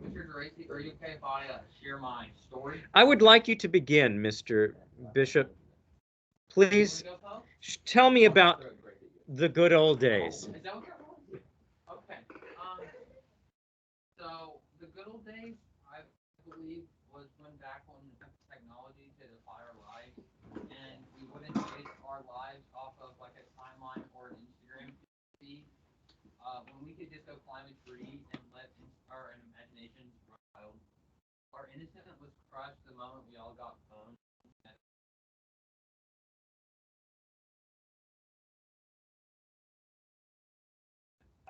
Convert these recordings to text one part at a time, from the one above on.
Mr. Geraci, are you okay if I share my story? I would like you to begin, Mr. Bishop. Please tell me about the good old days. Is that what you're calling? Okay. So the good old days, I believe, was when back when technology could apply our lives, and we wouldn't base our lives off of like a timeline or an Instagram feed. When we could just go climb a tree and let our imaginations run wild. Our innocence was crushed the moment we all got phones.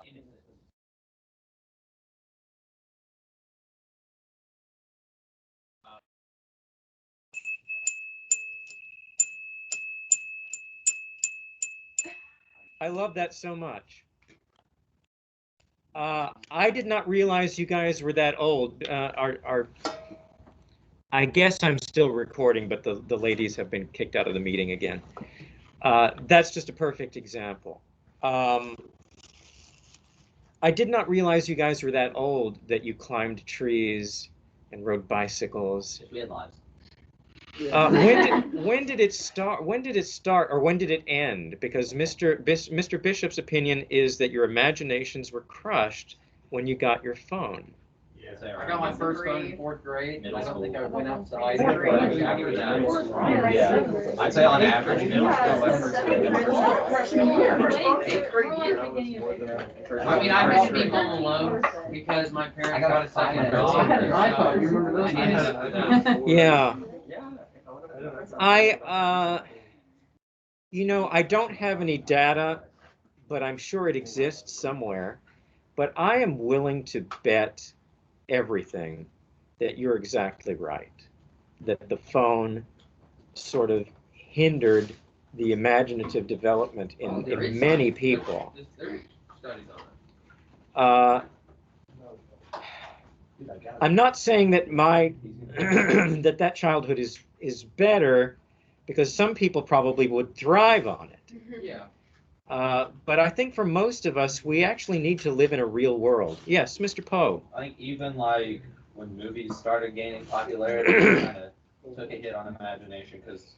Innocence. I love that so much. I did not realize you guys were that old. I guess I'm still recording, but the ladies have been kicked out of the meeting again. That's just a perfect example. I did not realize you guys were that old, that you climbed trees and rode bicycles. We had lives. When did it start? When did it start, or when did it end? Because Mr. Bishop's opinion is that your imaginations were crushed when you got your phone. I got my first phone in 4th grade. I don't think I went outside Fourth grade. after that. Yeah. I'd say on average, middle school, my first I mean, I won't be home alone because my parents got a second job. I thought you remember this. Yeah. I don't have any data, but I'm sure it exists somewhere. But I am willing to bet everything that you're exactly right, that the phone sort of hindered the imaginative development in many people. I'm not saying that my that childhood is better, because some people probably would thrive on it. Yeah. But I think for most of us, we actually need to live in a real world. Yes, Mr. Poe. I think even like when movies started gaining popularity, it kind of took a hit on imagination because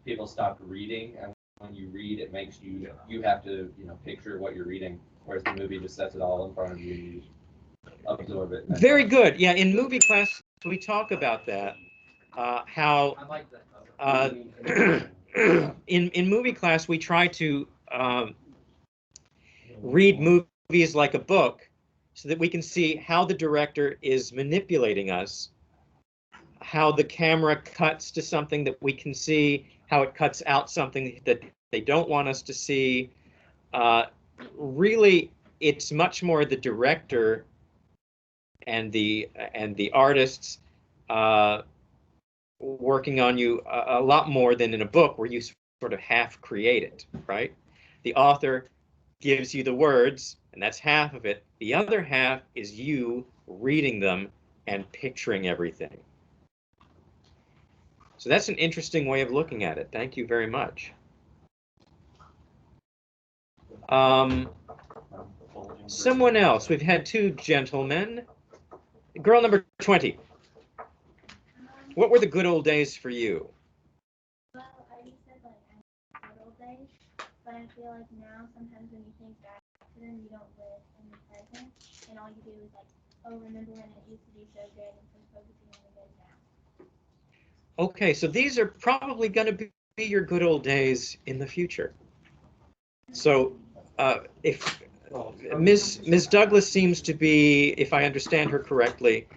people stopped reading, and when you read, it makes you have to picture what you're reading, whereas the movie just sets it all in front of you and you absorb it. Very good. Yeah, in movie class we talk about that. How I like that. in movie class we try to read movies like a book, so that we can see how the director is manipulating us, how the camera cuts to something that we can see, how it cuts out something that they don't want us to see. Really, it's much more the director and the artists working on you a lot more than in a book where you sort of half create it, right? The author gives you the words, and that's half of it. The other half is you reading them and picturing everything. So that's an interesting way of looking at it. Thank you very much. Someone else. We've had two gentlemen. Girl number 20. What were the good old days for you? Well, I already said good old days, but I feel like now sometimes when you think back to them, you don't live in the present, and all you do is remember when it used to be so good, and so focusing on the good now. Okay, so these are probably going to be your good old days in the future. So if Ms. Douglas seems to be, if I understand her correctly,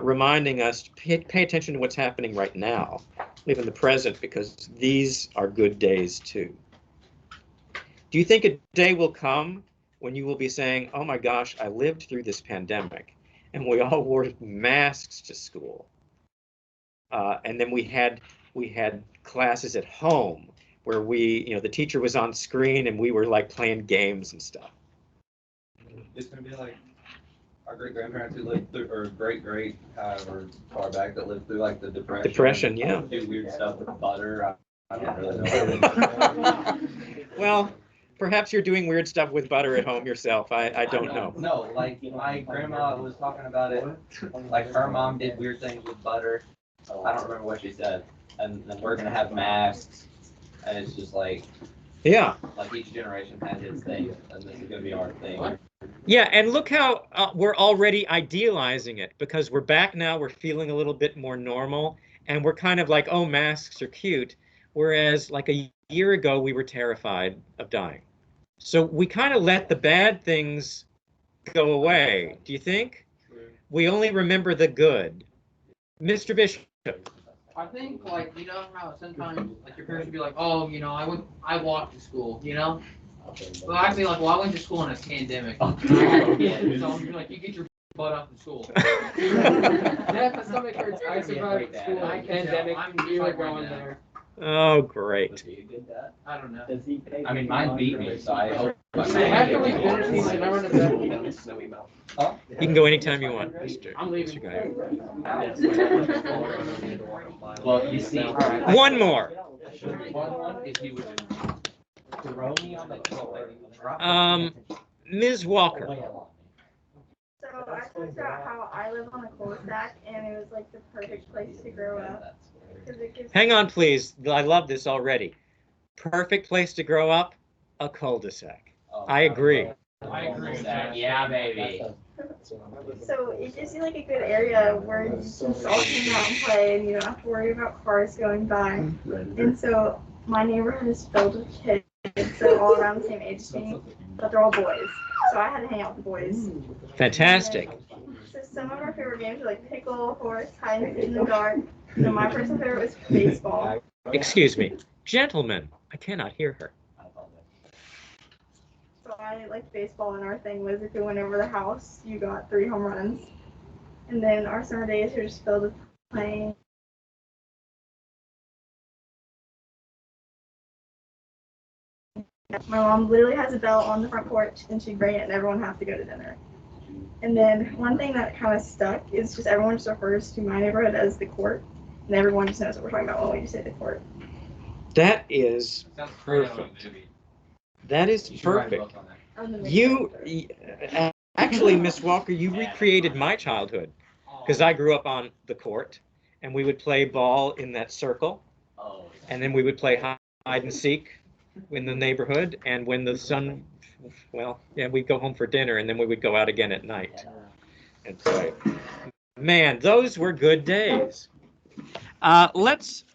reminding us to pay attention to what's happening right now, live in the present, because these are good days too. Do you think a day will come when you will be saying, oh my gosh, I lived through this pandemic and we all wore masks to school, and then we had classes at home where the teacher was on screen and we were like playing games and stuff? It's gonna be like our great grandparents who lived through, or great however far back, that lived through like the depression. Depression, yeah. Do weird stuff with butter. I don't really know. Well, Perhaps you're doing weird stuff with butter at home yourself. I don't know. No, like my grandma was talking about it. Like her mom did weird things with butter. I don't remember what she said. And then we're gonna have masks, and it's just Yeah. like each generation has its thing, and this is gonna be our thing. Yeah, and look how we're already idealizing it because we're back now. We're feeling a little bit more normal, and we're kind of like, oh, masks are cute. Whereas like a year ago, we were terrified of dying. So we kind of let the bad things go away. Do you think? We only remember the good. Mr. Bishop. I think, like, you know how sometimes, like, your parents would be like, oh, you know, I walked to school, you know? Well, I'd be like, well, I went to school in a pandemic. So I'm like, you get your butt off to school. Yeah, my stomach hurts. I survived school in a pandemic. You were going there. Oh, great. I don't know. I mean, mine beat me, so I hope. Hey, after we finish these, can I run it back? You can go anytime you want, Mr. I'm leaving. Well, you see. One more. If you would throw me on the floor. Ms. Walker. So I talked about how I live on a cul-de-sac and it was like the perfect place to grow up. 'Cause it gives Hang on, please. I love this already. Perfect place to grow up, a cul-de-sac. I agree. I agree with that. Yeah, baby. So it gives you like a good area where you can just all hang out and play and you don't have to worry about cars going by. And so my neighborhood is filled with kids, so all around the same age as me, but they're all boys. So I had to hang out with the boys. Fantastic. So some of our favorite games are like pickle, horse, hide and seek in the dark. So my personal favorite was baseball. Excuse me. Gentlemen, I cannot hear her. So I liked baseball, and our thing was if you went over the house, you got 3 home runs. And then our summer days were just filled with playing. My mom literally has a bell on the front porch, and she'd ring it, and everyone has to go to dinner. And then one thing that kind of stuck is just everyone just refers to my neighborhood as the court, and everyone just knows what we're talking about when we say the court. That is Sounds great on a perfect. movie. That is You should write a perfect. book on that. I'm the main You, character. actually, Miss Walker, you recreated my childhood because I grew up on the court, and we would play ball in that circle, Oh. and then we would play hide and seek in the neighborhood, and when the sun, well, yeah, we'd go home for dinner, and then we would go out again at night and play. Man, those were good days. Let's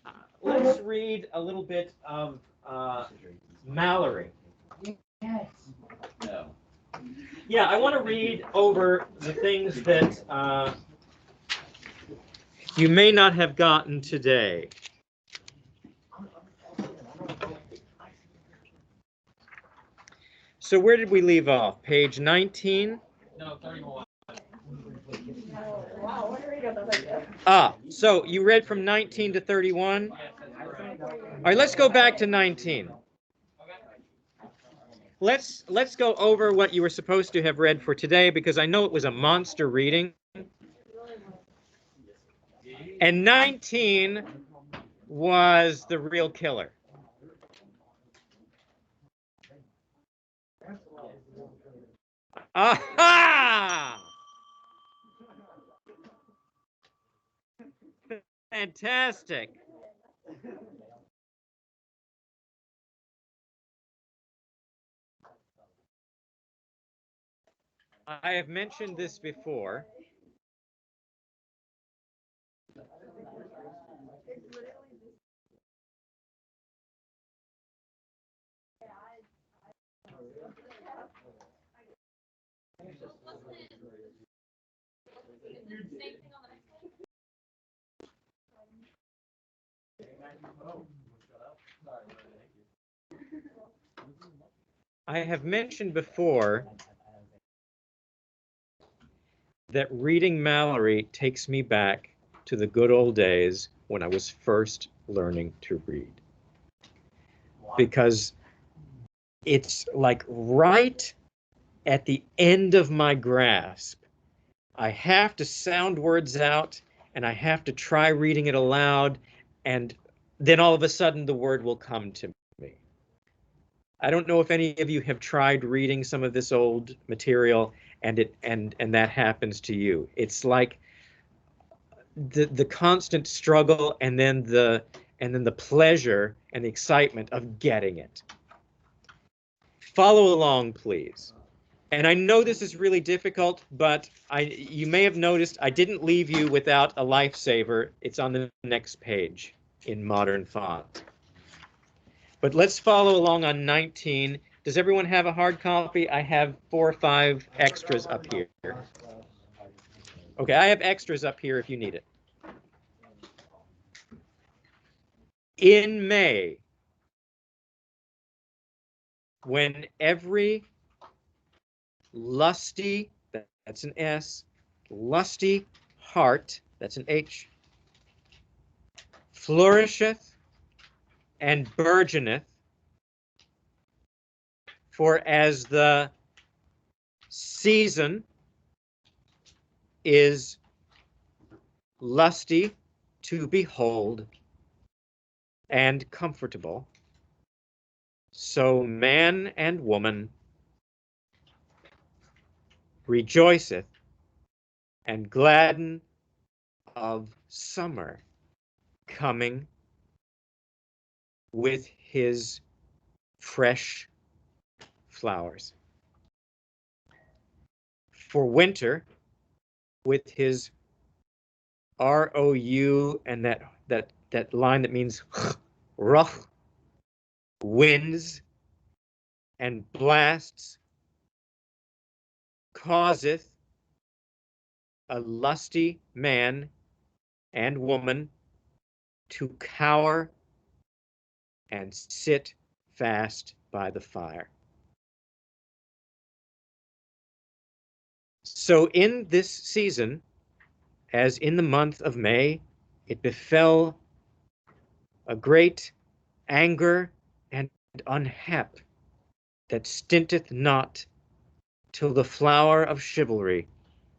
read a little bit of Malory. No. Yeah, I want to read over the things that you may not have gotten today. So where did we leave off? Page 19? No, 31. Wow, where did we go? That's like, So you read from 19 to 31? Yes, that's correct. All right, let's go back to 19. Let's go over what you were supposed to have read for today because I know it was a monster reading. And 19 was the real killer. Aha! Fantastic. I have mentioned this before. I have mentioned before that reading Malory takes me back to the good old days when I was first learning to read. Because it's like right at the end of my grasp. I have to sound words out and I have to try reading it aloud, and then all of a sudden the word will come to me. I don't know if any of you have tried reading some of this old material and that happens to you. It's like the constant struggle and then the pleasure and the excitement of getting it. Follow along, please. And I know this is really difficult, but you may have noticed I didn't leave you without a lifesaver. It's on the next page in modern font. But let's follow along on 19. Does everyone have a hard copy? I have 4 or 5 extras up here. Okay, I have extras up here if you need it. In May, when every lusty, that's an S, lusty heart, that's an H, flourisheth and burgeoneth, for as the season is lusty to behold and comfortable, so man and woman rejoiceth and gladden of summer coming with his fresh flowers. For winter, with his ROU and that line that means rough winds and blasts, causeth a lusty man and woman to cower and sit fast by the fire. So in this season, as in the month of May, it befell a great anger and unhap that stinteth not till the flower of chivalry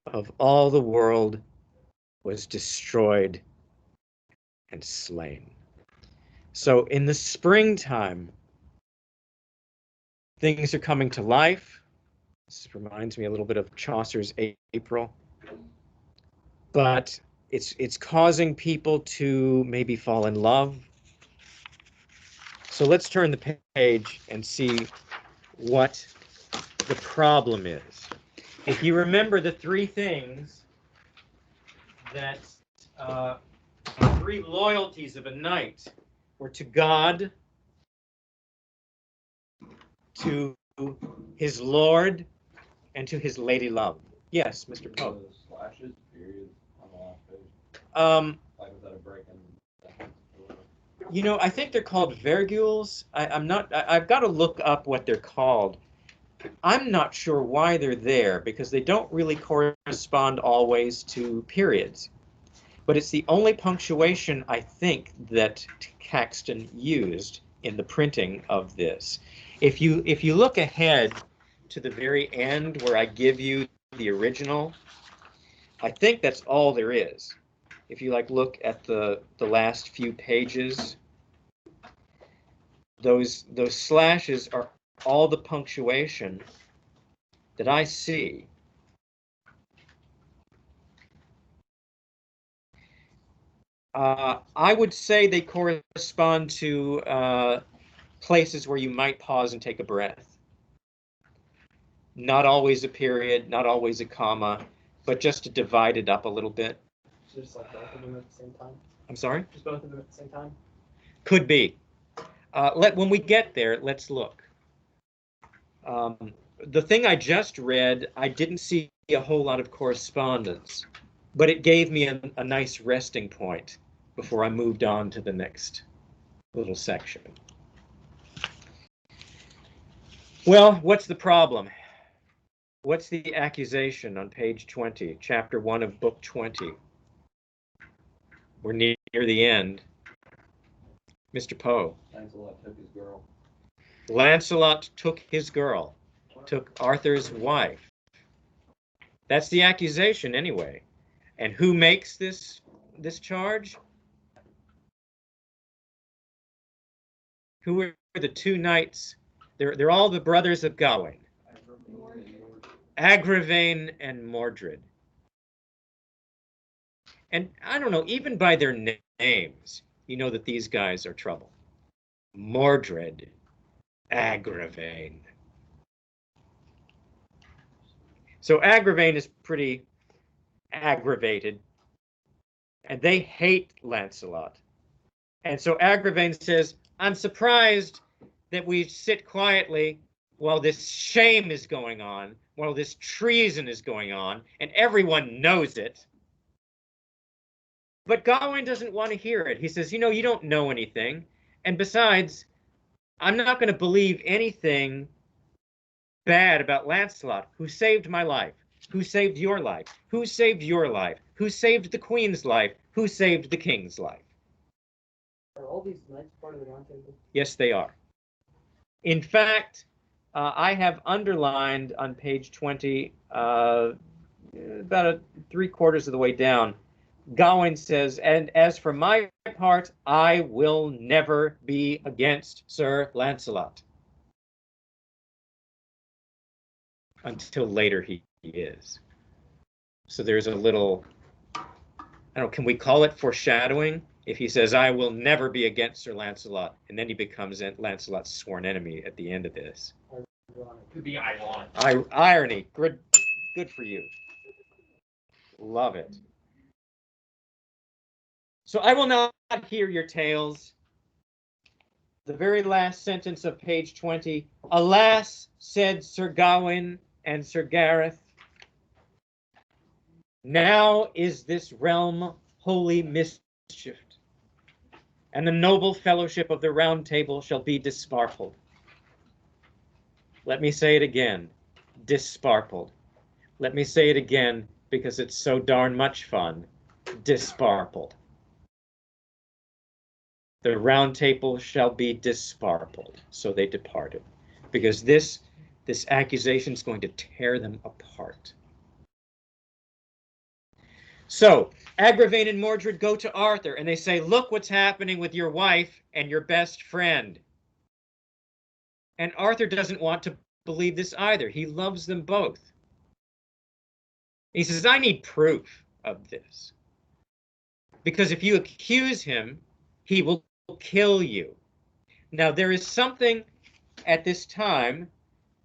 of all the world was destroyed and slain. So in the springtime, things are coming to life. This reminds me a little bit of Chaucer's April. But it's causing people to maybe fall in love. So let's turn the page and see what the problem is. If you remember the 3 things that, the 3 loyalties of a knight were to God, to his lord, and to his lady love. Yes, Mr. Pope. Slashes, periods on the last page. Like without a break in. You know, I think they're called virgules. I've got to look up what they're called. I'm not sure why they're there because they don't really correspond always to periods. But it's the only punctuation I think that Caxton used in the printing of this. If you look ahead to the very end where I give you the original, I think that's all there is. If you look at the last few pages, those slashes are all the punctuation that I see. I would say they correspond to places where you might pause and take a breath. Not always a period, not always a comma, but just to divide it up a little bit. So just like both of them at the same time? I'm sorry? Just both of them at the same time? Could be. When we get there, let's look. The thing I just read, I didn't see a whole lot of correspondence, but it gave me a nice resting point before I moved on to the next little section. Well, what's the problem? What's the accusation on page 20, chapter 1 of book 20? We're near the end. Mr. Poe. Lancelot took his girl. Lancelot took his girl, took Arthur's wife. That's the accusation anyway. And who makes this charge? Who were the 2 knights They're all the brothers of Gawain. Agravain and Mordred. And I don't know, even by their names, you know that these guys are trouble. Mordred, Agravain. So Agravain is pretty aggravated, and they hate Lancelot. And so Agravain says, I'm surprised that we sit quietly while this shame is going on, while this treason is going on, and everyone knows it. But Gawain doesn't want to hear it. He says, you know, you don't know anything. And besides, I'm not going to believe anything bad about Lancelot, who saved my life, who saved your life, who saved your life, who saved the queen's life, who saved the king's life. Are all these knights part of the round table? Yes, they are. In fact, I have underlined on page 20, about 3/4 of the way down, Gawain says, and as for my part, I will never be against Sir Lancelot. Until later he is. So there's a little, I don't know, can we call it foreshadowing? If he says, I will never be against Sir Lancelot, and then he becomes Lancelot's sworn enemy at the end of this. Could be ironic. Irony. Good for you. Love it. So I will not hear your tales. The very last sentence of page 20. Alas, said Sir Gawain and Sir Gareth, now is this realm wholly mischieved, and the noble fellowship of the Round Table shall be disparpled. Let me say it again, disparpled. Let me say it again, because it's so darn much fun, disparpled. The Round Table shall be disparpled. So they departed, because this accusation is going to tear them apart. So Agravain and Mordred go to Arthur and they say, look what's happening with your wife and your best friend. And Arthur doesn't want to believe this either. He loves them both. He says, I need proof of this. Because if you accuse him, he will kill you. Now, there is something at this time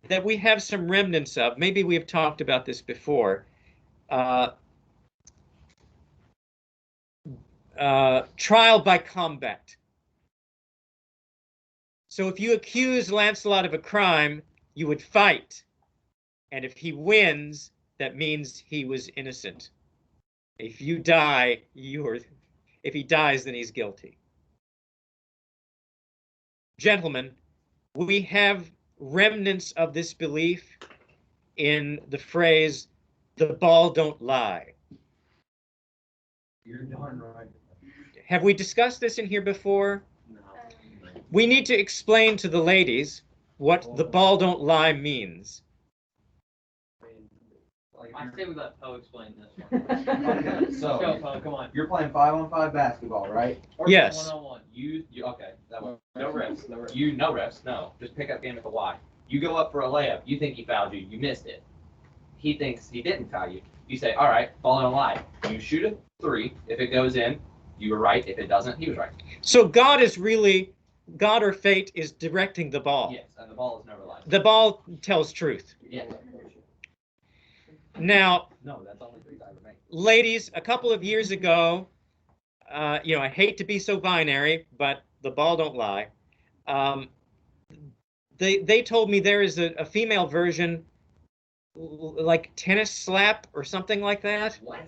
that we have some remnants of. Maybe we have talked about this before. Trial by combat. So if you accuse Lancelot of a crime, you would fight. And if he wins, that means he was innocent. If you die, if he dies, then he's guilty. Gentlemen, we have remnants of this belief in the phrase, the ball don't lie. You're darn right. Have we discussed this in here before? No. We need to explain to the ladies what the ball don't lie means. I say we let Poe explain this one. Okay, so Go, Poe, come on. you're playing 5-on-5 basketball, right? Or Yes. One-on-one. You okay? That one. No refs. No refs. You no refs. No. Just pick up game at the Y. You go up for a layup. You think he fouled you. You missed it. He thinks he didn't foul you. You say, all right, ball don't lie. You shoot a 3. If it goes in, you were right. If it doesn't, he was right. So God or fate is directing the ball. Yes, and the ball is never lies. The ball tells truth. Yes. Now, No, that's only 3 I remain. ladies, a couple of years ago, I hate to be so binary, but the ball don't lie. They told me there is a female version, like tennis slap or something like that. What?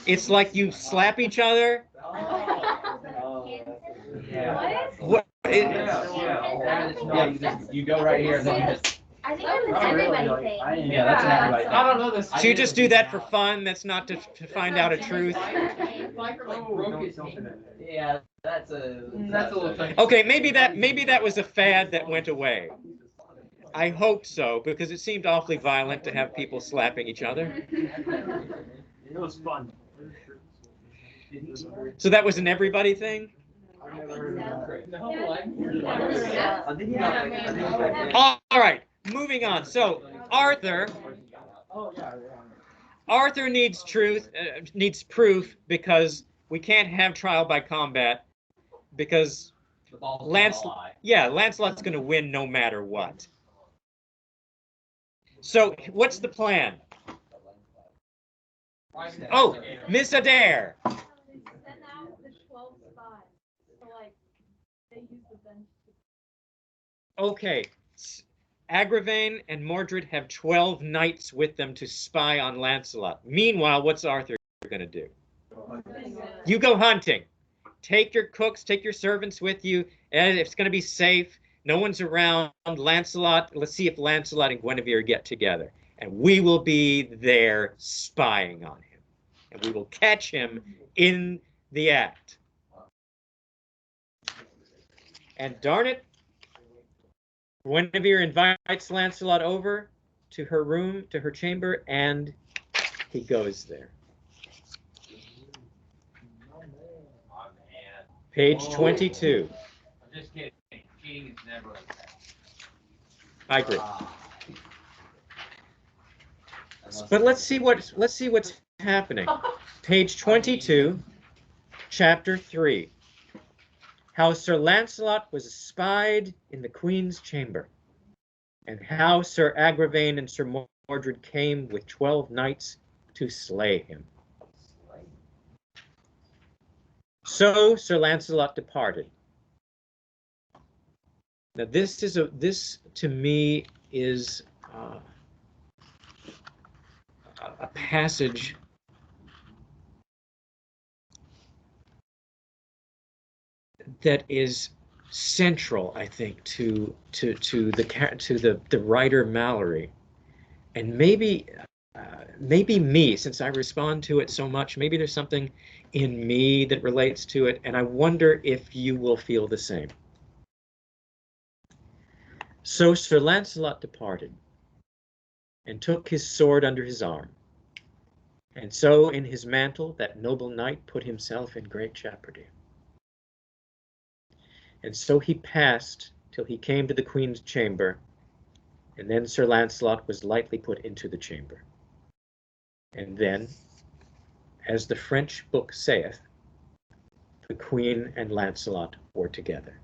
It's like you slap each other. Yeah. What? You go right here and then you just. I think that's an everybody thing. Yeah, that's an everybody thing. I don't know this. So you just do that for fun? That's not to find out a truth? Yeah, that's a little thing. Okay, maybe that was a fad that went away. I hope so, because it seemed awfully violent to have people slapping each other. It was fun. So that was an everybody thing? No, I've never heard that. All right, moving on. So Arthur needs needs proof because we can't have trial by combat because Lancelot's going to win no matter what. So what's the plan? Oh, Miss Adair. Send out the 12 spies. So, like, they use the bench. Okay. Agravain and Mordred have 12 knights with them to spy on Lancelot. Meanwhile, what's Arthur going to do? You go hunting. Take your cooks, take your servants with you, and it's going to be safe. No one's around. Lancelot, let's see if Lancelot and Guinevere get together. And we will be there spying on him. And we will catch him in the act. And darn it, Guinevere invites Lancelot over to her room, to her chamber, and he goes there. Page 22. I'm just kidding. Cheating is never okay. I agree. But let's see what's happening. Page 22, chapter 3. How Sir Lancelot was spied in the Queen's chamber, and how Sir Agravain and Sir Mordred came with 12 knights to slay him. So Sir Lancelot departed. Now this to me is a passage that is central, I think, to the writer Malory, and maybe me, since I respond to it so much. Maybe there's something in me that relates to it, and I wonder if you will feel the same. So Sir Lancelot departed, and took his sword under his arm, and so in his mantle that noble knight put himself in great jeopardy. And so he passed till he came to the Queen's chamber, and then Sir Lancelot was lightly put into the chamber. And then, as the French book saith, the Queen and Lancelot were together.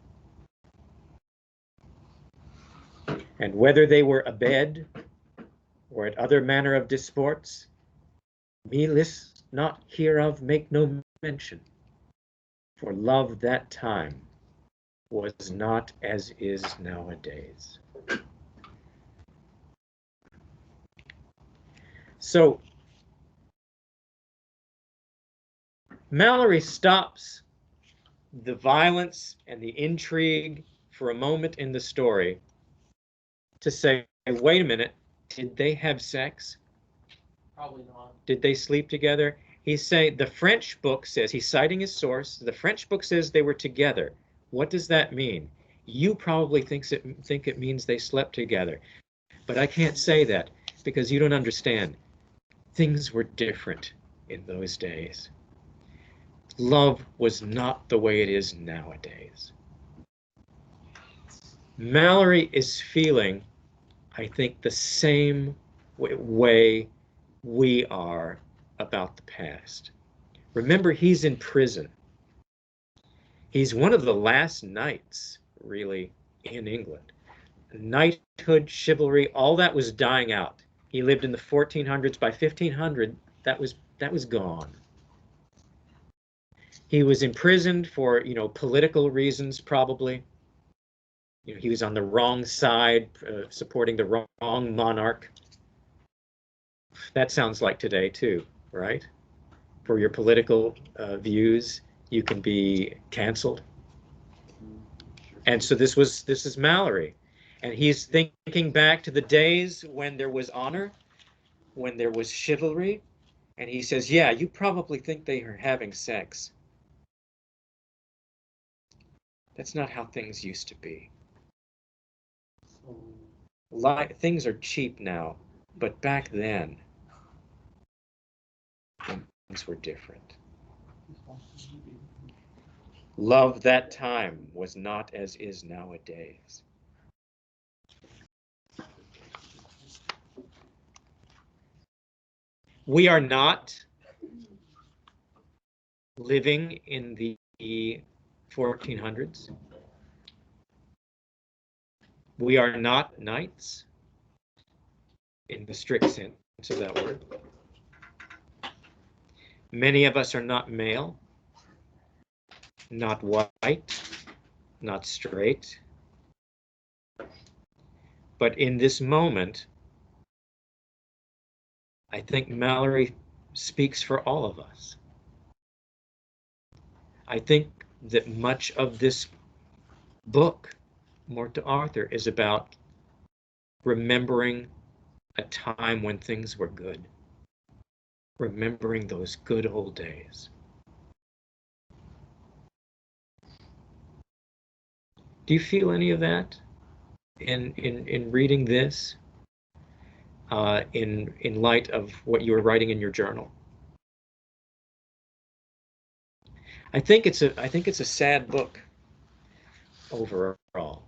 And whether they were abed, or at other manner of disports, me list not hereof make no mention, for love that time was not as is nowadays. So Malory stops the violence and the intrigue for a moment in the story to say, wait a minute, did they have sex? Probably not. Did they sleep together? He's saying the French book says, he's citing his source, the French book says they were together. What does that mean? You probably think it means they slept together. But I can't say that because you don't understand. Things were different in those days. Love was not the way it is nowadays. Malory is feeling, I think, the same way we are about the past. Remember, he's in prison. He's one of the last knights, really, in England. Knighthood, chivalry, all that was dying out. He lived in the 1400s. By 1500, that was gone. He was imprisoned for, political reasons, probably. He was on the wrong side, supporting the wrong monarch. That sounds like today too, right? For your political views, you can be canceled. And so this is Malory, and he's thinking back to the days when there was honor, when there was chivalry, and he says, yeah, you probably think they are having sex. That's not how things used to be. Things are cheap now, but back then, things were different. Love that time was not as is nowadays. We are not living in the 1400s. We are not knights in the strict sense of that word. Many of us are not male, not white, not straight. But in this moment, I think Malory speaks for all of us. I think that much of this book, Mort to Arthur, is about remembering a time when things were good. Remembering those good old days. Do you feel any of that in reading this, in light of what you were writing in your journal? I think it's a sad book overall,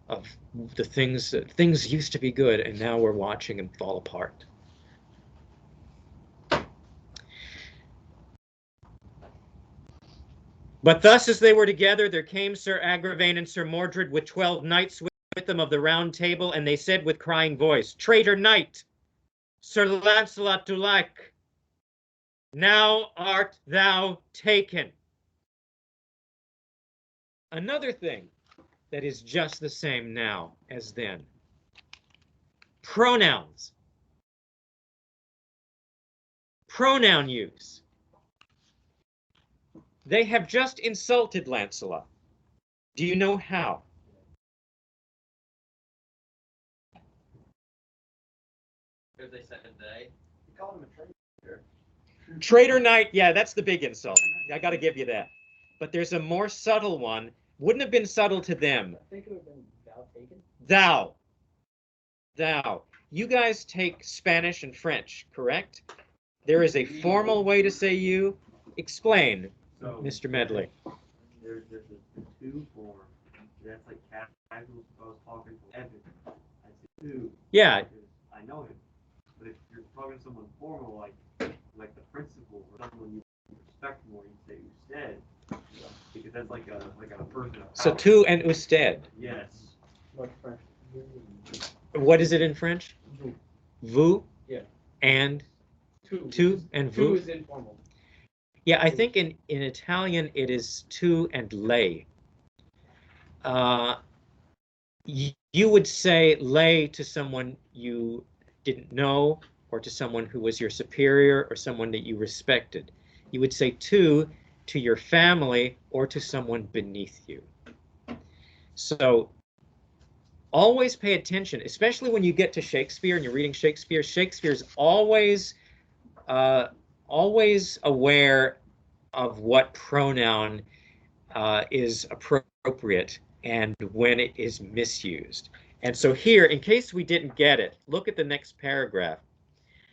of the things used to be good and now we're watching them fall apart. But thus as they were together, there came Sir Agravaine and Sir Mordred with 12 knights with them of the Round Table, and they said with crying voice, "Traitor knight, Sir Launcelot du Lac, now art thou taken." Another thing that is just the same now as then. Pronouns. Pronoun use. They have just insulted Lancelot. Do you know how? Because they said they. You called him a traitor. Traitor knight, yeah, that's the big insult. I got to give you that. But there's a more subtle one. Wouldn't have been subtle to them. I think it would have been thou taken. Thou. Thou. You guys take Spanish and French, correct? There is a formal way to say you. Explain, So, Mr. Medley. there's the two form. That's like casual. I was talking to Evan. I said two. Yeah. Because I know him. But if you're talking to someone formal, like the principal or someone you respect more, you say usted. Because that's like a person of So power. tu and usted. Yes. What French? What is it in French? Vous. Vous Yeah. and Two. tu and Two vous. is informal. Yeah, I think in Italian it is tu and lei. You would say lei to someone you didn't know, or to someone who was your superior, or someone that you respected. You would say tu to your family or to someone beneath you. So always pay attention, especially when you get to Shakespeare and you're reading Shakespeare. Shakespeare's always aware of what pronoun is appropriate and when it is misused. And so here, in case we didn't get it, look at the next paragraph.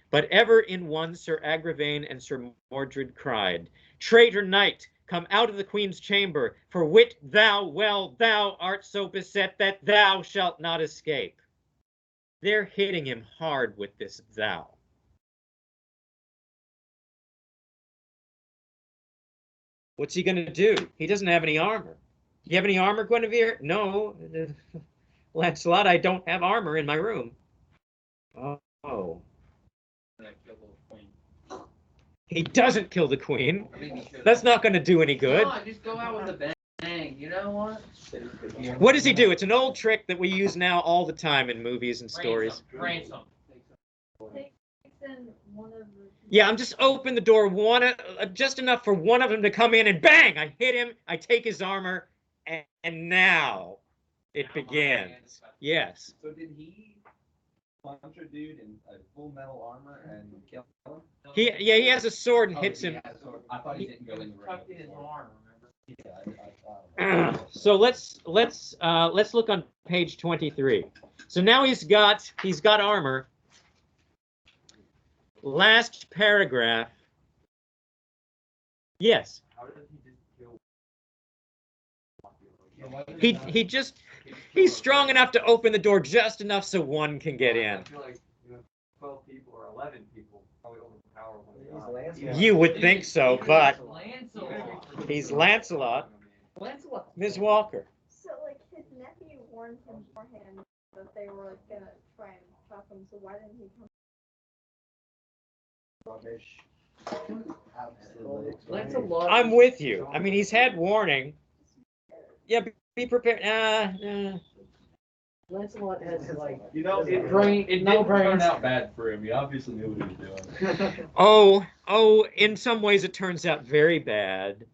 But ever in one Sir Agravaine and Sir Mordred cried, "Traitor knight, come out of the queen's chamber, for wit thou well thou art so beset that thou shalt not escape." They're hitting him hard with this thou. What's he going to do? He doesn't have any armor. You have any armor, Guinevere? No. Lancelot, I don't have armor in my room. Oh. He doesn't kill the queen. That's not going to do any good. No, just go out with a bang. You know what? What does he do? It's an old trick that we use now all the time in movies and stories. Ransom. Takes in one of the. Yeah, I'm just open the door just enough for one of them to come in and bang! I hit him. I take his armor, and now it begins. Yes. So did he punch a dude in a full metal armor and kill him? He has a sword and Oh, hits he him. has a sword. I thought he didn't go in the ring. Tucked in his arm, remember? Yeah, I thought. So let's look on page 23. So now he's got armor. Last paragraph. Yes. How did he just kill He's strong enough to open the door just enough so one can get in. I feel like 12 people or 11 people probably overpower one guy. You would think so, but Lancelot. he's Lancelot. Ms. Walker. So like his nephew warned him beforehand that they were like gonna try and chop him. So why didn't he come? I'm with you. I mean, he's had warning. Yeah, be prepared. Lancelot has like You know, it no Turned brains. out bad for him. He obviously knew what he was doing. Oh, in some ways it turns out very bad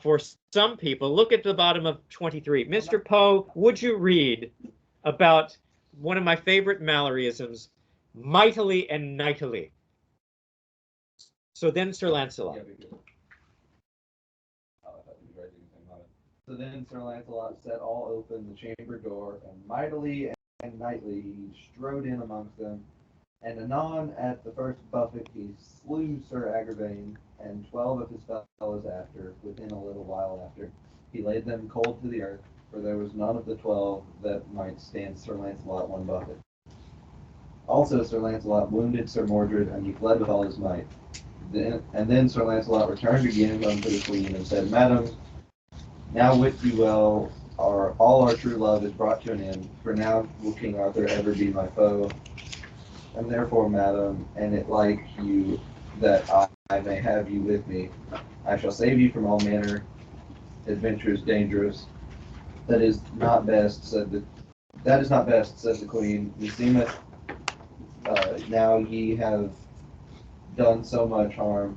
for some people. Look at the bottom of 23. Mr. Poe, would you read about one of my favorite Maloryisms, mightily and knightly? So then Sir Lancelot. Yeah, because- oh, I thought you were writing anything on it. So then Sir Lancelot set all open the chamber door, and mightily and knightly he strode in amongst them. And anon at the first buffet he slew Sir Agravain and 12 of his fellows after, within a little while after. He laid them cold to the earth, for there was none of the 12 that might stand Sir Lancelot one buffet. Also Sir Lancelot wounded Sir Mordred, and he fled with all his might. Then Sir Lancelot returned again unto the queen and said, Madam, now wit you well, all our true love is brought to an end, for now will King Arthur ever be my foe. And therefore, madam, and it like you that I may have you with me, I shall save you from all manner adventures dangerous. That is not best, said the queen. Meseemeth, now ye have done so much harm,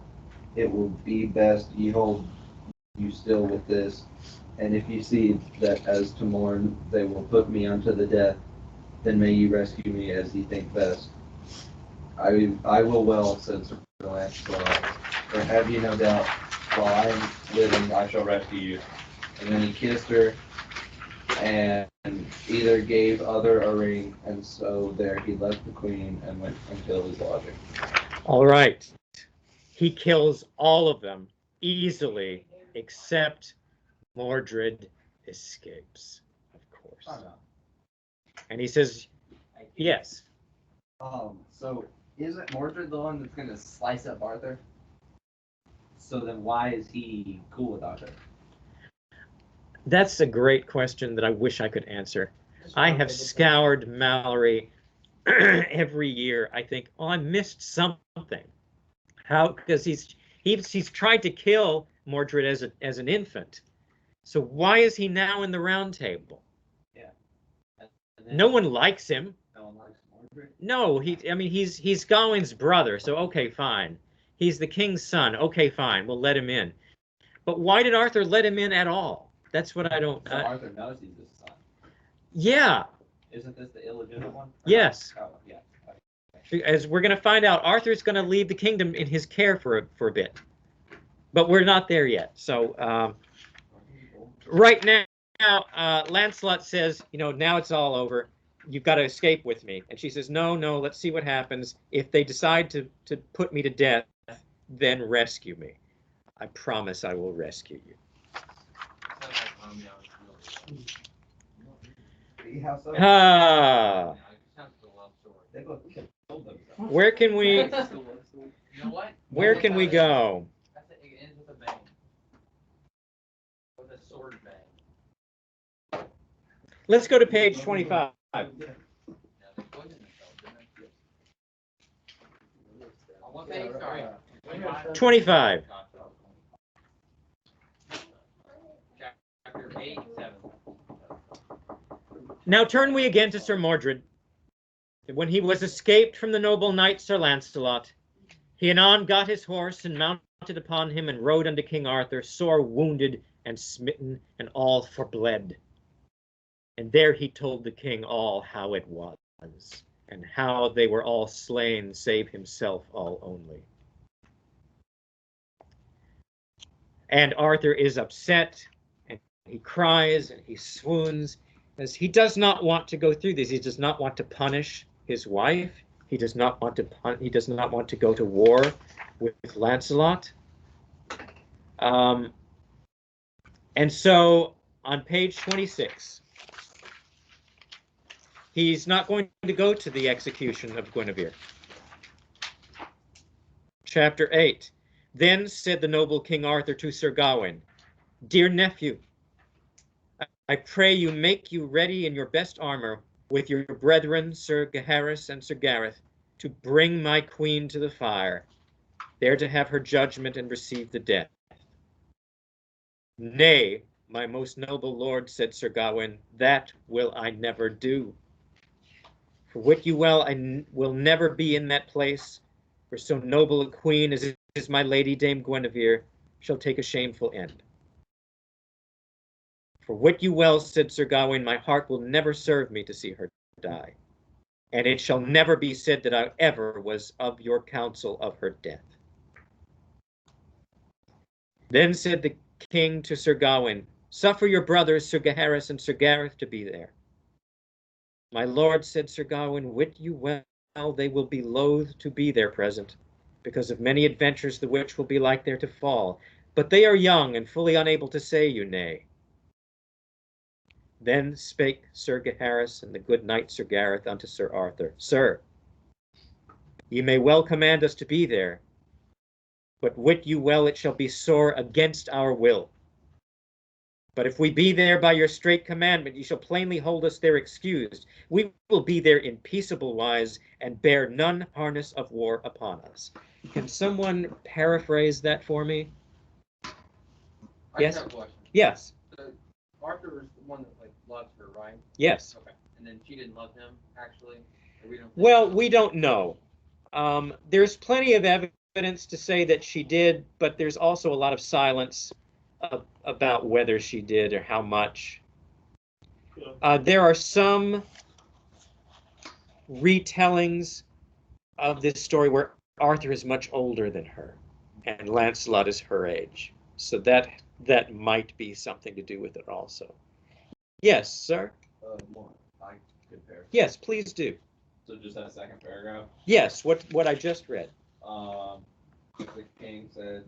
it will be best ye hold you still with this. And if you see that as to morn they will put me unto the death, then may ye rescue me as ye think best. I will well, said Sir Lancelot, for have ye no doubt, while I am living I shall rescue you. And then he kissed her, and either gave other a ring, and so there he left the queen and went until his lodging. All right. He kills all of them easily, except Mordred escapes, of course. Oh, no. And he says, yes. So isn't Mordred the one that's gonna slice up Arthur? So then why is he cool with Arthur? That's a great question that I wish I could answer. I have scoured Malory every year. I think, oh, I missed something. How? Because he's tried to kill Mordred as an infant. So why is he now in the Round Table? Yeah. No one likes him. No one likes Mordred. No, he's Gawain's brother. So okay, fine. He's the king's son. Okay, fine. We'll let him in. But why did Arthur let him in at all? That's what I don't. So Arthur knows he's his son. Yeah. Isn't this the illegitimate one? Yes. Oh, yeah. As we're going to find out, Arthur's going to leave the kingdom in his care for a bit. But we're not there yet. So right now, Lancelot says, now it's all over. You've got to escape with me. And she says, no, let's see what happens. If they decide to put me to death, then rescue me. I promise I will rescue you. Ah. They both killed themselves. Where can we You know what? where can we go? It ends with a bang. With a sword bang. Let's go to page 25. Yeah, they poisoned themselves, didn't they? On what page? Sorry. 25. Chapter 8, 7. Now turn we again to Sir Mordred. When he was escaped from the noble knight Sir Lancelot, he anon got his horse and mounted upon him and rode unto King Arthur, sore wounded and smitten and all forbled. And there he told the king all how it was, and how they were all slain, save himself all only. And Arthur is upset, and he cries, and he swoons, as he does not want to go through this. He does not want to punish his wife. He does not want to go to war with Lancelot. And so on page 26. He's not going to go to the execution of Guinevere. Chapter 8. Then said the noble King Arthur to Sir Gawain, Dear nephew, I pray you make you ready in your best armor with your brethren Sir Gaheris and Sir Gareth to bring my queen to the fire, there to have her judgment and receive the death. Nay, my most noble lord, said Sir Gawain, that will I never do. For wit you well, I will never be in that place, for so noble a queen as is my lady Dame Guinevere shall take a shameful end. For wit you well, said Sir Gawain, my heart will never serve me to see her die, and it shall never be said that I ever was of your counsel of her death. Then said the king to Sir Gawain, suffer your brothers Sir Gaheris and Sir Gareth to be there. My lord, said Sir Gawain, wit you well they will be loath to be there present, because of many adventures the which will be like there to fall, but they are young and fully unable to say you nay. Then spake Sir Gaheris and the good knight Sir Gareth unto Sir Arthur, Sir, ye may well command us to be there, but wit you well it shall be sore against our will. But if we be there by your straight commandment, ye shall plainly hold us there excused. We will be there in peaceable wise, and bear none harness of war upon us. Can someone paraphrase that for me? Yes? I have a question. Yes. So Arthur was the one that like loves her, right? Yes. Okay. And then she didn't love him, actually? Or we don't think Well, so? we don't know. There's plenty of evidence to say that she did, but there's also a lot of silence about whether she did or how much. There are some retellings of this story where Arthur is much older than her and Lancelot is her age. So that might be something to do with it also. Yes, sir? More. I compare. Yes, please do. So just that second paragraph. Yes, what I just read. The king said,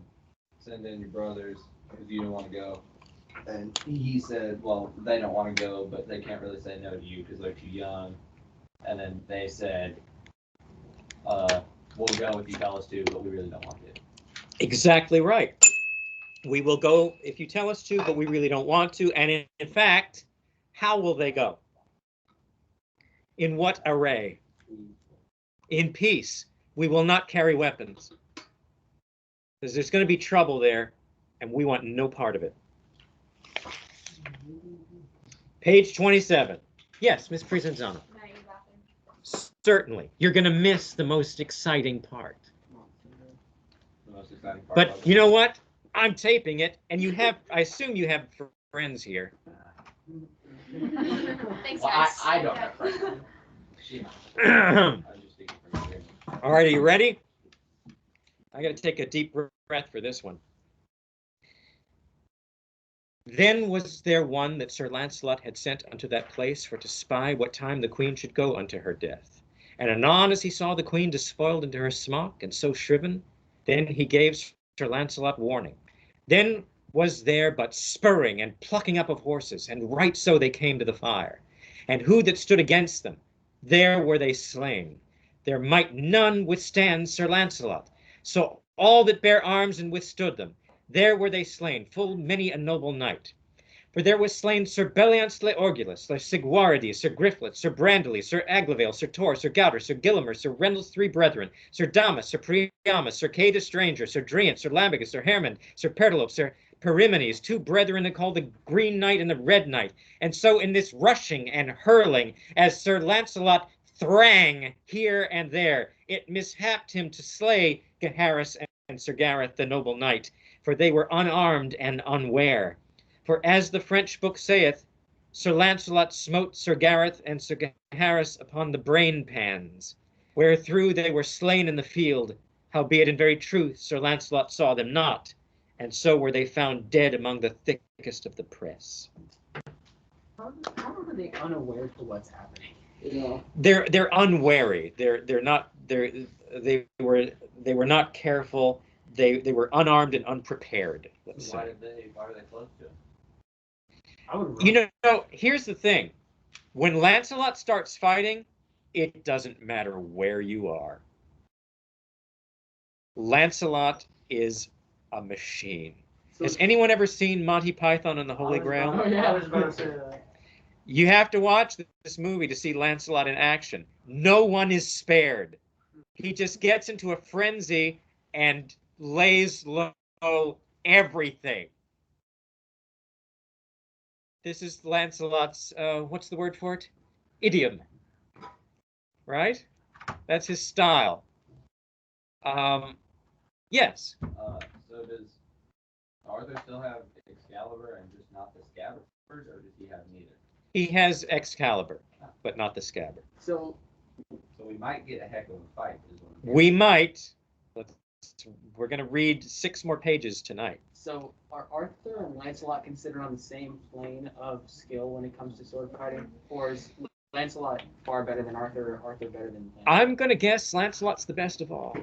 send in your brothers because you don't want to go. And he said, well, they don't want to go, but they can't really say no to you because they're too young. And then they said, we'll go if you tell us to, but we really don't want to. Exactly right. We will go if you tell us to, but we really don't want to. And in fact, how will they go? In what array? In peace. We will not carry weapons. Because there's going to be trouble there, and we want no part of it. Page 27. Yes, Miss Presenzano. Certainly. You're going to miss the most exciting part. The most exciting part. But you know what? I'm taping it, and you have, I assume you have friends here. Thanks, Well, guys. I don't have friends. I'm just speaking from experience. All right, are you ready? I got to take a deep breath for this one. Then was there one that Sir Lancelot had sent unto that place for to spy what time the queen should go unto her death. And anon as he saw the queen despoiled into her smock, and so shriven, then he gave Sir Lancelot warning. Then was there but spurring and plucking up of horses, and right so they came to the fire. And who that stood against them, there were they slain. There might none withstand Sir Lancelot. So all that bare arms and withstood them, there were they slain, full many a noble knight. For there was slain Sir Belliance le Orgulus, Sir Sigwarides, Sir Griflet, Sir Brandiles, Sir Aglavale, Sir Tor, Sir Gauter, Sir Gillimer, Sir Rendel's three brethren, Sir Damas, Sir Priamus, Sir Kay the Stranger, Sir Driant, Sir Lambegus, Sir Hermond, Sir Pertolope, Sir Perimenes, two brethren that called the Green Knight and the Red Knight. And so in this rushing and hurling, as Sir Lancelot thrang here and there, it mishapped him to slay Gaheris and Sir Gareth the noble knight, for they were unarmed and unware. For as the French book saith, Sir Lancelot smote Sir Gareth and Sir Gaheris upon the brain pans, wherethrough they were slain in the field, howbeit in very truth Sir Lancelot saw them not, and so were they found dead among the thickest of the press. How are they unaware to what's happening? They're unwary. They were not careful. They were unarmed and unprepared. Let's Why say. were they close to him? You know, here's the thing. When Lancelot starts fighting, it doesn't matter where you are. Lancelot is a machine. Has anyone ever seen Monty Python and the Holy Grail? Oh yeah, I was about to say that. You have to watch this movie to see Lancelot in action. No one is spared. He just gets into a frenzy and lays low everything. This is Lancelot's, what's the word for it? Idiom. Right? That's his style. Yes. So does Arthur still have Excalibur and just not the scabbard, or does he have neither? He has Excalibur, but not the scabbard. So we might get a heck of a fight. We might. We're going to read 6 more pages tonight. So are Arthur and Lancelot considered on the same plane of skill when it comes to sword fighting, or is Lancelot far better than Arthur, or Arthur better than Lancelot? I'm going to guess Lancelot's the best of all.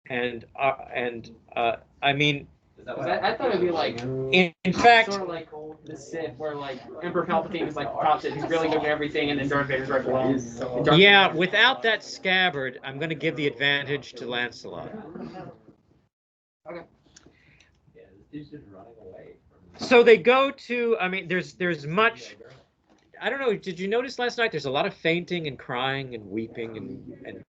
And I mean, I thought it'd be like, in fact, sort of like the Sith, where like Emperor Palpatine is like top Sith, he's really good at everything, and then Darth Vader's right below him. Yeah, without that scabbard, I'm going to give the advantage to Lancelot. Okay. Yeah, this dude's just running away. So they go to, I mean, there's much, I don't know, did you notice last night there's a lot of fainting and crying and weeping and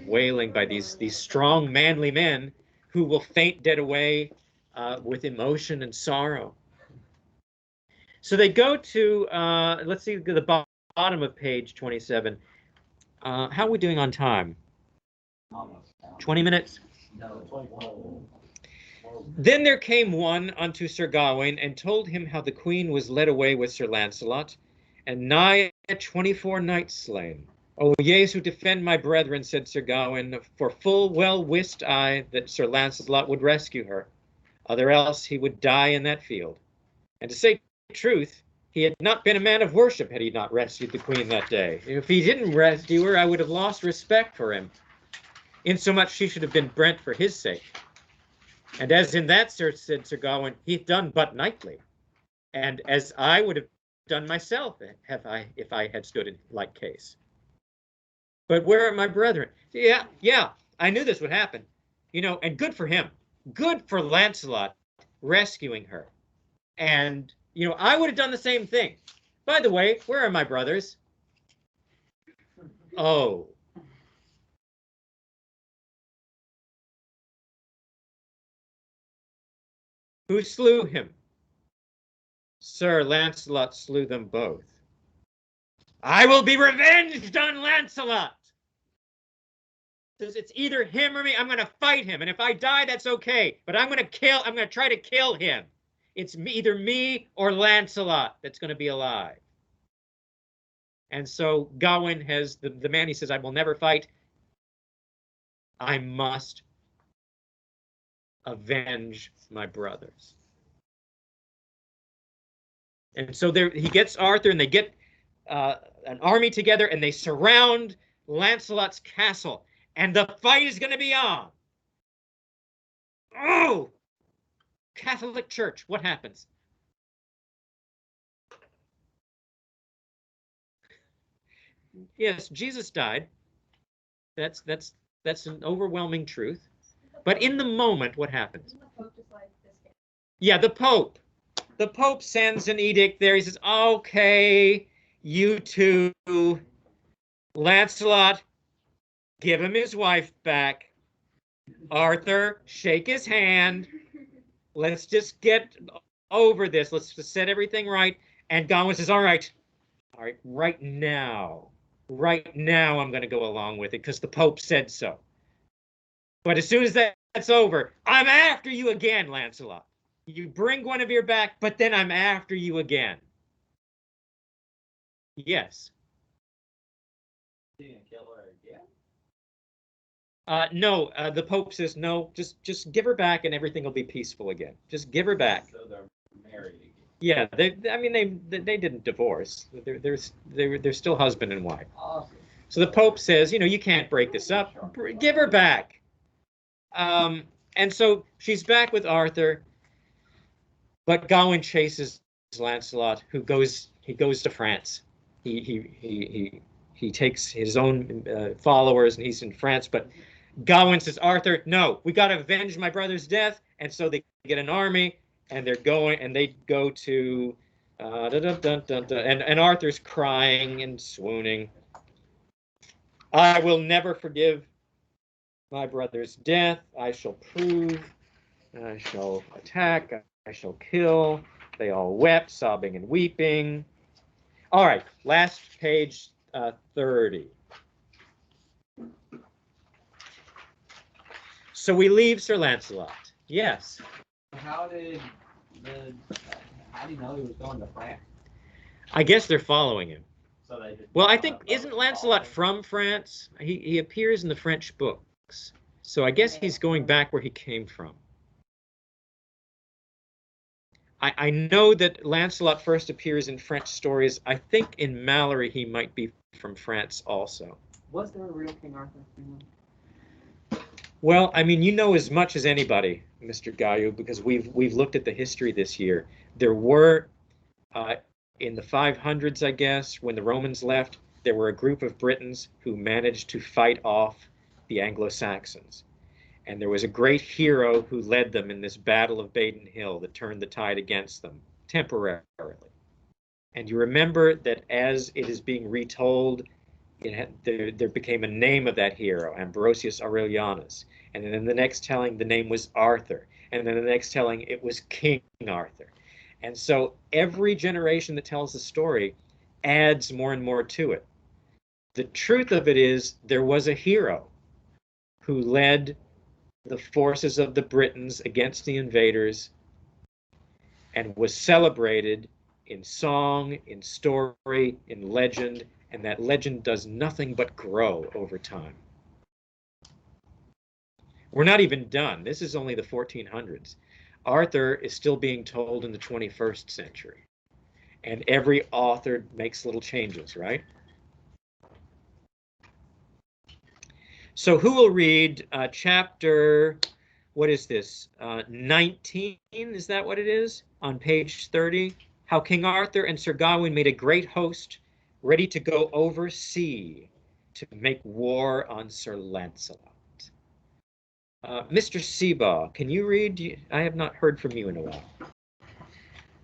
wailing by these strong, manly men who will faint dead away with emotion and sorrow. So they go to, let's see, the bottom of page 27. How are we doing on time? 20 minutes? No. Then there came one unto Sir Gawain and told him how the queen was led away with Sir Lancelot, and nigh 24 knights slain. O Jesu, defend my brethren, said Sir Gawain, for full well wist I that Sir Lancelot would rescue her, other else he would die in that field. And to say truth, he had not been a man of worship had he not rescued the queen that day. If he didn't rescue her, I would have lost respect for him, insomuch she should have been brent for his sake. And as in that, sir, said Sir Gawain, he hath done but knightly, and as I would have done myself if I had stood in like case. But where are my brethren? Yeah, I knew this would happen. You know, and good for him. Good for Lancelot rescuing her. And, you know, I would have done the same thing. By the way, where are my brothers? Oh. Who slew him? Sir Lancelot slew them both. I will be revenged on Lancelot. Says it's either him or me. I'm going to fight him, and if I die, that's okay. But I'm going to try to kill him. It's either me or Lancelot that's going to be alive. And so Gawain has the man. He says, "I will never fight. I must avenge my brothers." And so there he gets Arthur, and they get an army together, and they surround Lancelot's castle, and the fight is going to be on. Oh, Catholic Church, what happens? Yes, Jesus died. That's an overwhelming truth. But in the moment, what happens? Yeah, the Pope. The Pope sends an edict there. He says, okay, you two, Lancelot, give him his wife back. Arthur, shake his hand. Let's just get over this. Let's just set everything right. And Gawain says, all right, right now I'm going to go along with it because the Pope said so. But as soon as that's over, I'm after you again, Lancelot. You bring Guinevere back, but then I'm after you again. Yes. You gonna kill her again? No, the Pope says no. Just give her back, and everything will be peaceful again. Just give her back. So they're married again. Yeah, they didn't divorce. They're still husband and wife. Awesome. So the Pope says, you can't break this up. Give her back. And so she's back with Arthur, but Gawain chases Lancelot, who goes to France. He takes his own followers and he's in France. But Gawain says, Arthur, no, we got to avenge my brother's death. And so they get an army and they go to and Arthur's crying and swooning. I will never forgive my brother's death. I shall prove. I shall attack. I shall kill. They all wept, sobbing and weeping. All right, last page 30. So we leave Sir Lancelot. Yes. How did he know he was going to France? I guess they're following him. So they just Well, I think, isn't Lancelot from France? He appears in the French books. So I guess he's going back where he came from. I know that Lancelot first appears in French stories. I think in Malory he might be from France also. Was there a real King Arthur? Well, I mean, you know as much as anybody, Mr. Gayu, because we've looked at the history this year. There were, in the 500s, I guess, when the Romans left, there were a group of Britons who managed to fight off the Anglo-Saxons. And there was a great hero who led them in this battle of Baden Hill that turned the tide against them temporarily. And you remember that as it is being retold, there became a name of that hero, Ambrosius Aurelianus. And then in the next telling, the name was Arthur. And then the next telling, it was King Arthur. And so every generation that tells the story adds more and more to it. The truth of it is there was a hero who led the forces of the Britons against the invaders and was celebrated in song, in story, in legend, and that legend does nothing but grow over time. We're not even done. This is only the 1400s. Arthur is still being told in the 21st century. And every author makes little changes, right? So who will read chapter, what is this, 19? Is that what it is? On page 30? How King Arthur and Sir Gawain made a great host, ready to go over sea to make war on Sir Lancelot. Mr. Seabaugh, can you read? I have not heard from you in a while.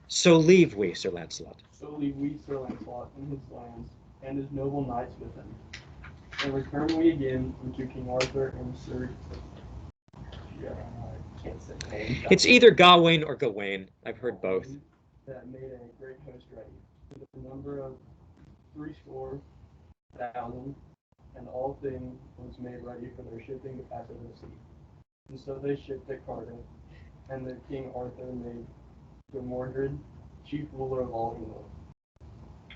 So leave we, Sir Lancelot. So leave we Sir Lancelot and his lands, and his noble knights with him. And return we again unto King Arthur and Sir... I can't say name. It's either Gawain or Gawain. I've heard both. That made a great host ready, with the number of 70,000, and all things was made ready for their shipping to pass over the sea. And so they shipped at Cardiff, and the King Arthur made Sir Mordred chief ruler of all England.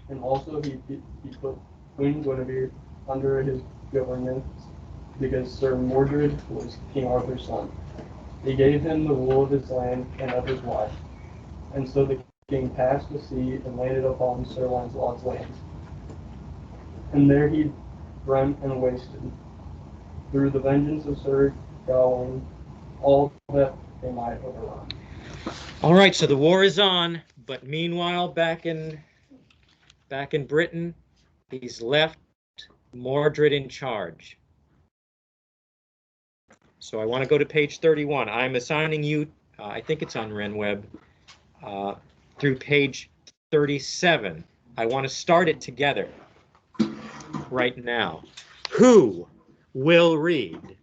And also he put Queen Guinevere under his governance, because Sir Mordred was King Arthur's son. He gave him the rule of his land and of his wife. And so the king passed the sea and landed upon Sir Lancelot's lands. And there he rent and wasted, through the vengeance of Sir Gawain, all that they might overrun. All right, so the war is on, but meanwhile, back in Britain, he's left Mordred in charge. So I want to go to page 31. I'm assigning you, I think it's on RenWeb, through page 37. I want to start it together right now. Who will read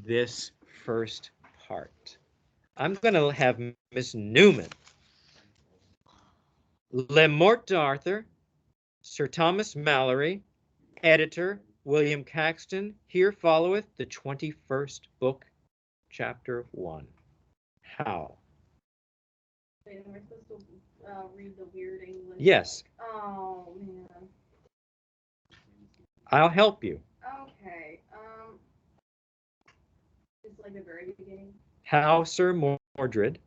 this first part? I'm going to have Miss Newman. Le Mort d'Arthur, Sir Thomas Malory, editor William Caxton. Here followeth the 21st book, chapter 1. How? Wait, am I supposed to read the weird English? Yes, Oh, man. I'll help you. Okay, it's like the very beginning. How Sir Mordred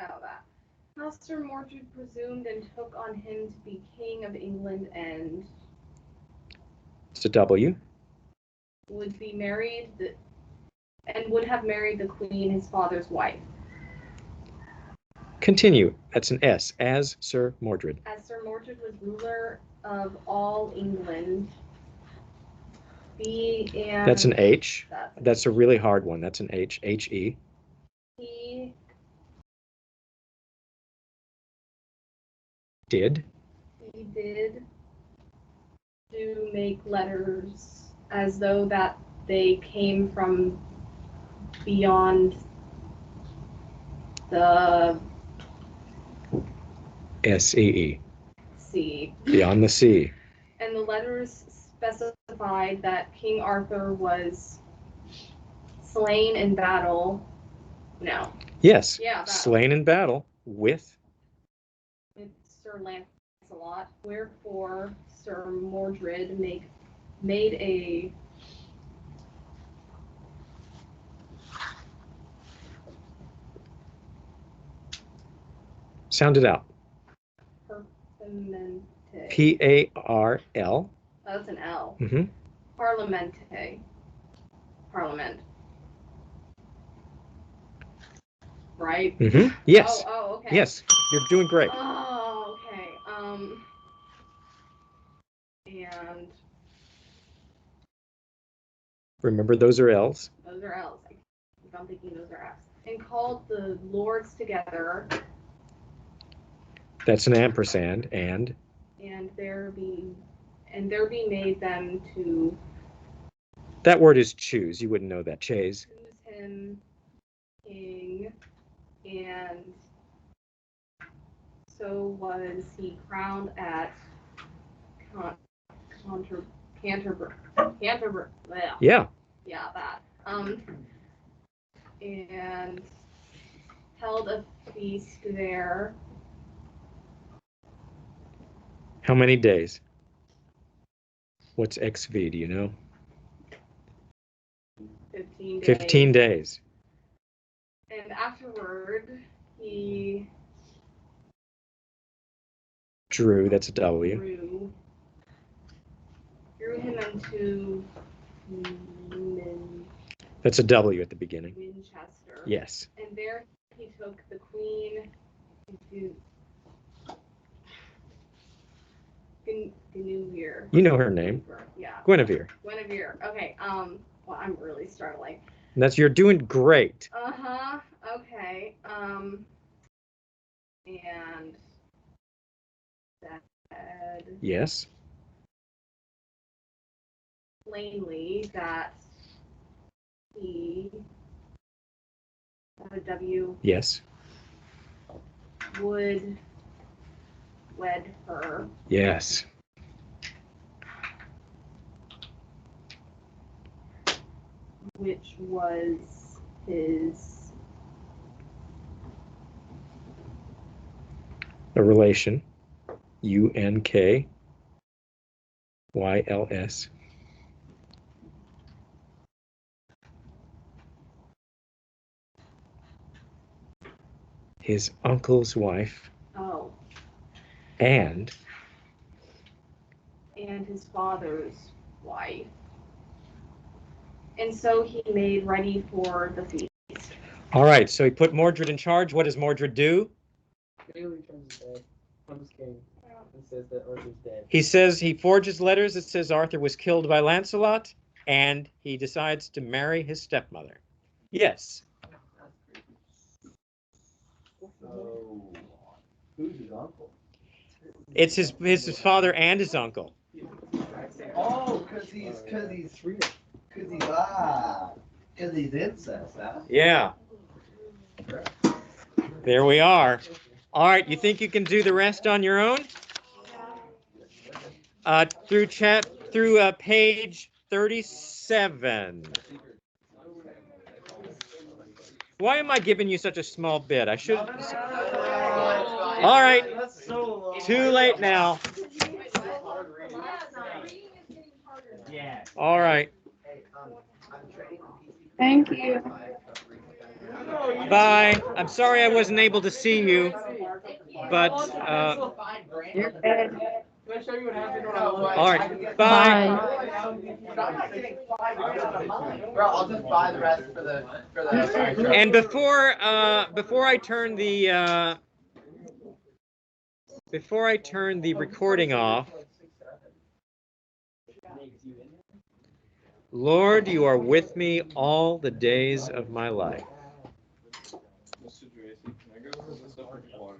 Oh, that. How Sir Mordred presumed and took on him to be king of England and it's a W. would be married and would have married the queen, his father's wife. Continue. That's an S. As Sir Mordred. As Sir Mordred was ruler of all England, and That's an H. that's That's a really hard one. That's an H. H-E. he Did. he did do make letters as though that they came from beyond the S-E-E. sea. Beyond the sea. And the letters specified that King Arthur was slain in battle. No. Yes. Yeah, battle. Slain in battle with. Sir Lancelot. Wherefore Sir Mordred made a Sound it out. Parliamente. P-A-R-L. Oh, that's an L. Mm-hmm. Parliamente. Parliament. Right? Mm-hmm. Yes. Oh, okay. Yes. You're doing great. Oh, okay. And Remember, those are L's. those are L's. I'm thinking those are F's. And called the lords together. That's an ampersand. And there be made them to that word is choose. You wouldn't know that. Choose him king, and so was he crowned at Canterbury. Yeah. Yeah, that. And held a feast there. How many days? What's XV? Do you know? 15 days. 15 days. And afterward, he Drew. That's a W. drew him into That's a W at the beginning. Winchester. Yes. And there he took the queen into Guinevere. You know her name. Yeah. Guinevere. Guinevere. Okay. Well, I'm really struggling. You're doing great. Uh-huh. Okay. And said Yes. plainly that he a W Yes. would wed her. Yes. Which was his A relation. U-N-K-Y-L-S. His uncle's wife. Oh. And his father's wife. And so he made ready for the feast. all right, so he put Mordred in charge. What does Mordred do? Bailey turns dead. Comes king and says that Arthur's dead. He says he forges letters that says Arthur was killed by Lancelot, and he decides to marry his stepmother. Yes. So, who's his uncle? It's his father and his uncle. Oh, cause he's incest, huh? Yeah. There we are. All right, you think you can do the rest on your own? Through page 37. Why am I giving you such a small bit? I should. All right. Too late now. All right. Thank you. Bye. I'm sorry I wasn't able to see you, but Can I show you what happened when I All was right, bye. Bro, I'll just buy the rest for the. And before I turn the recording off, Lord, you are with me all the days of my life. Mr. Tracy, can I go for this up with water?